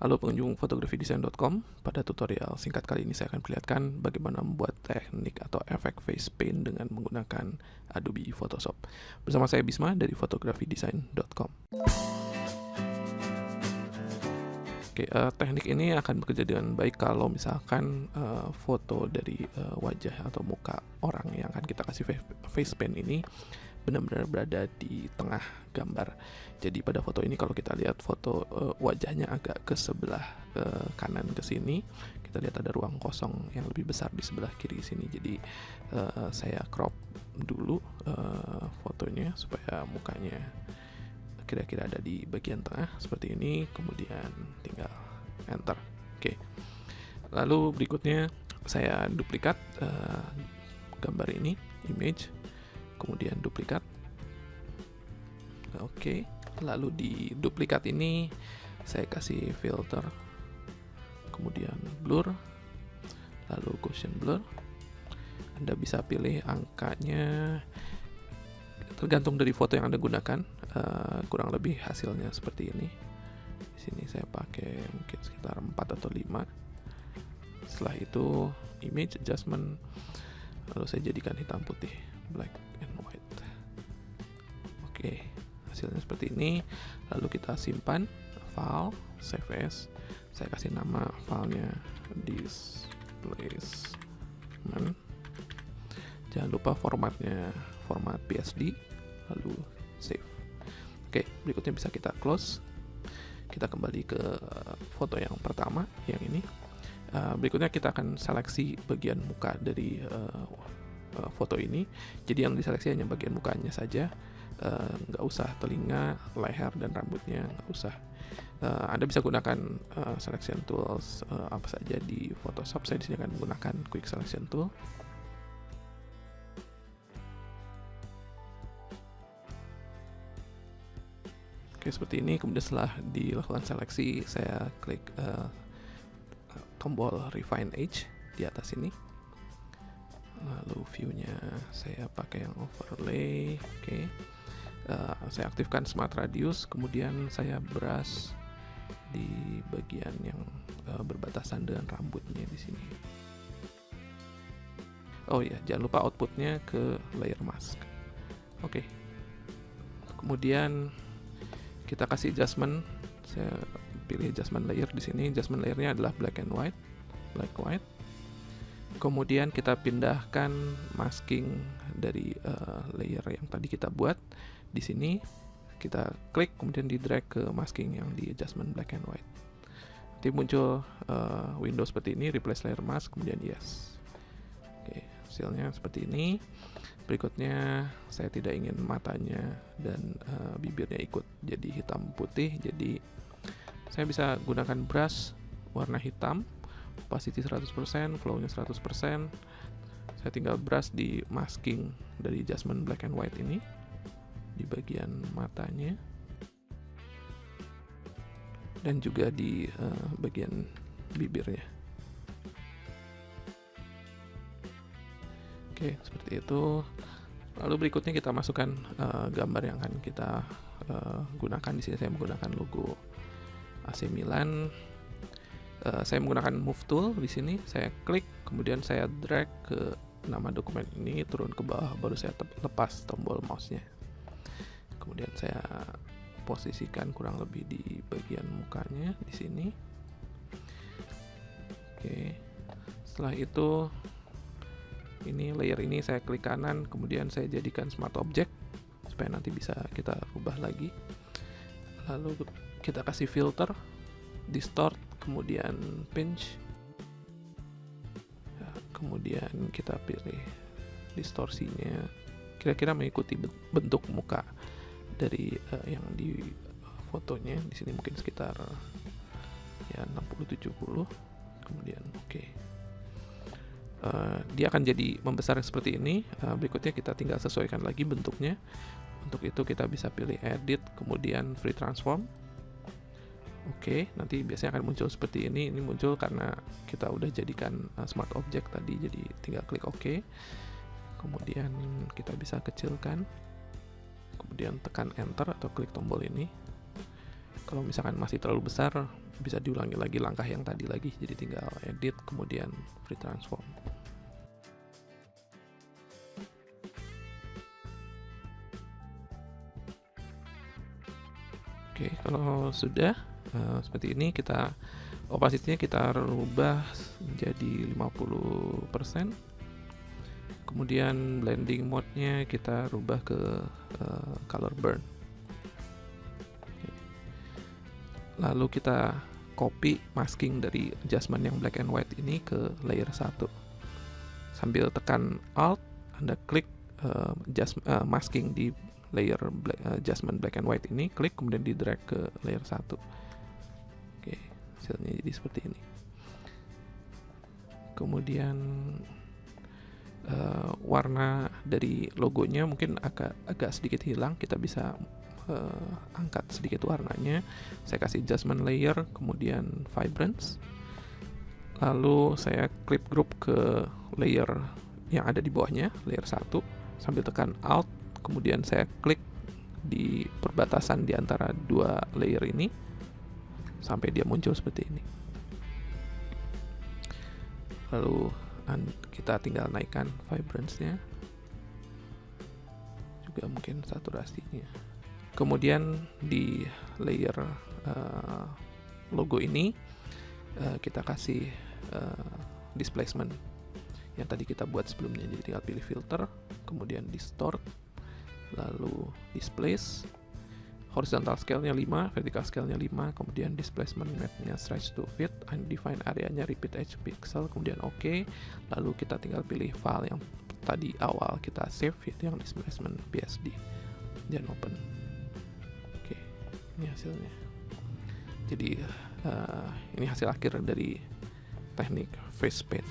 Halo pengunjung fotografidesign.com. Pada tutorial singkat kali ini saya akan perlihatkan bagaimana membuat teknik atau efek face paint dengan menggunakan Adobe Photoshop. Bersama saya Bisma dari fotografidesign.com. Oke, teknik ini akan bekerja dengan baik kalau misalkan foto dari wajah atau muka orang yang akan kita kasih face paint ini benar-benar berada di tengah gambar. Jadi pada foto ini kalau kita lihat foto wajahnya agak ke sebelah kanan ke sini, kita lihat ada ruang kosong yang lebih besar di sebelah kiri sini. Jadi saya crop dulu fotonya supaya mukanya kira-kira ada di bagian tengah seperti ini, kemudian tinggal enter. Oke. Lalu berikutnya saya duplikat gambar ini, image, kemudian duplikat. Oke, lalu di duplikat ini saya kasih filter, kemudian blur, lalu Gaussian blur. Anda bisa pilih angkanya tergantung dari foto yang Anda gunakan, kurang lebih hasilnya seperti ini. Di sini saya pakai mungkin sekitar 4 atau 5. Setelah itu image adjustment, lalu saya jadikan hitam putih, black and white. Oke, hasilnya seperti ini. Lalu kita simpan file, save as. Saya kasih nama filenya displacement. Jangan lupa formatnya format PSD, lalu save. Oke, berikutnya bisa kita close. Kita kembali ke foto yang pertama, yang ini. Berikutnya kita akan seleksi bagian muka dari foto ini. Jadi yang diseleksi hanya bagian mukanya saja, nggak usah telinga, leher, dan rambutnya, nggak usah. Anda bisa gunakan selection tools apa saja di Photoshop. Saya di sini akan menggunakan quick selection tool. Oke, seperti ini. Kemudian setelah dilakukan seleksi, saya klik tombol Refine Edge di atas ini. Lalu view-nya saya pakai yang overlay. Oke. Saya aktifkan Smart Radius, kemudian saya brush di bagian yang berbatasan dengan rambutnya di sini. Oh ya, jangan lupa outputnya ke layer mask. Oke. Kemudian kita kasih adjustment. Saya pilih adjustment layer di sini. Adjustment layernya adalah black and white, black white. Kemudian kita pindahkan masking dari layer yang tadi kita buat. Di sini kita klik, kemudian di drag ke masking yang di adjustment black and white. Nanti muncul window seperti ini, replace layer mask, kemudian yes. Oke, hasilnya seperti ini. Berikutnya saya tidak ingin matanya dan bibirnya ikut jadi hitam putih, jadi saya bisa gunakan brush warna hitam, opacity 100%, flow-nya 100%. Saya tinggal brush di masking dari adjustment black and white ini di bagian matanya dan juga di bagian bibirnya. Oke, seperti itu. Lalu berikutnya kita masukkan gambar yang akan kita gunakan. Di sini saya menggunakan logo AC Milan. Saya menggunakan Move Tool di sini. Saya klik, kemudian saya drag ke nama dokumen ini turun ke bawah, baru saya lepas tombol mouse-nya. Kemudian saya posisikan kurang lebih di bagian mukanya di sini. Oke. Setelah itu ini layer ini saya klik kanan, kemudian saya jadikan smart object supaya nanti bisa kita rubah lagi. Lalu kita kasih filter, distort, kemudian pinch. Kemudian kita pilih distorsinya kira-kira mengikuti bentuk muka dari yang di fotonya. Di sini mungkin sekitar ya 60-70. Kemudian oke. Dia akan jadi membesar seperti ini. Berikutnya kita tinggal sesuaikan lagi bentuknya. Untuk itu kita bisa pilih edit, kemudian free transform. Oke, nanti biasanya akan muncul seperti ini. Ini muncul karena kita udah jadikan smart object tadi, jadi tinggal klik OK. Kemudian kita bisa kecilkan, kemudian tekan enter atau klik tombol ini. Kalau misalkan masih terlalu besar, bisa diulangi lagi langkah yang tadi lagi, jadi tinggal edit kemudian free transform. Oke, kalau sudah seperti ini, kita opacity-nya kita rubah menjadi 50%. Kemudian blending mode-nya kita rubah ke color burn. Lalu kita copy masking dari adjustment yang black and white ini ke layer 1. Sambil tekan Alt, Anda klik masking di layer adjustment black and white ini, klik kemudian di drag ke layer 1. Oke, hasilnya jadi seperti ini. Kemudian warna dari logonya mungkin agak sedikit hilang, kita bisa angkat sedikit warnanya. Saya kasih adjustment layer, kemudian vibrance, lalu saya clip group ke layer yang ada di bawahnya, layer 1, sambil tekan Alt, kemudian saya klik di perbatasan di antara dua layer ini sampai dia muncul seperti ini. Lalu kita tinggal naikkan vibrance-nya, juga mungkin saturasinya. Kemudian di layer logo ini kita kasih displacement yang tadi kita buat sebelumnya. Jadi tinggal pilih filter, kemudian distort, lalu displace, horizontal scale-nya 5, vertical scale-nya 5, kemudian displacement map-nya stretch to fit, undefined area-nya repeat each pixel, kemudian OK. Lalu kita tinggal pilih file yang tadi awal kita save, yaitu yang displacement PSD, dan open. Oke, ini hasilnya. Jadi ini hasil akhir dari teknik face paint.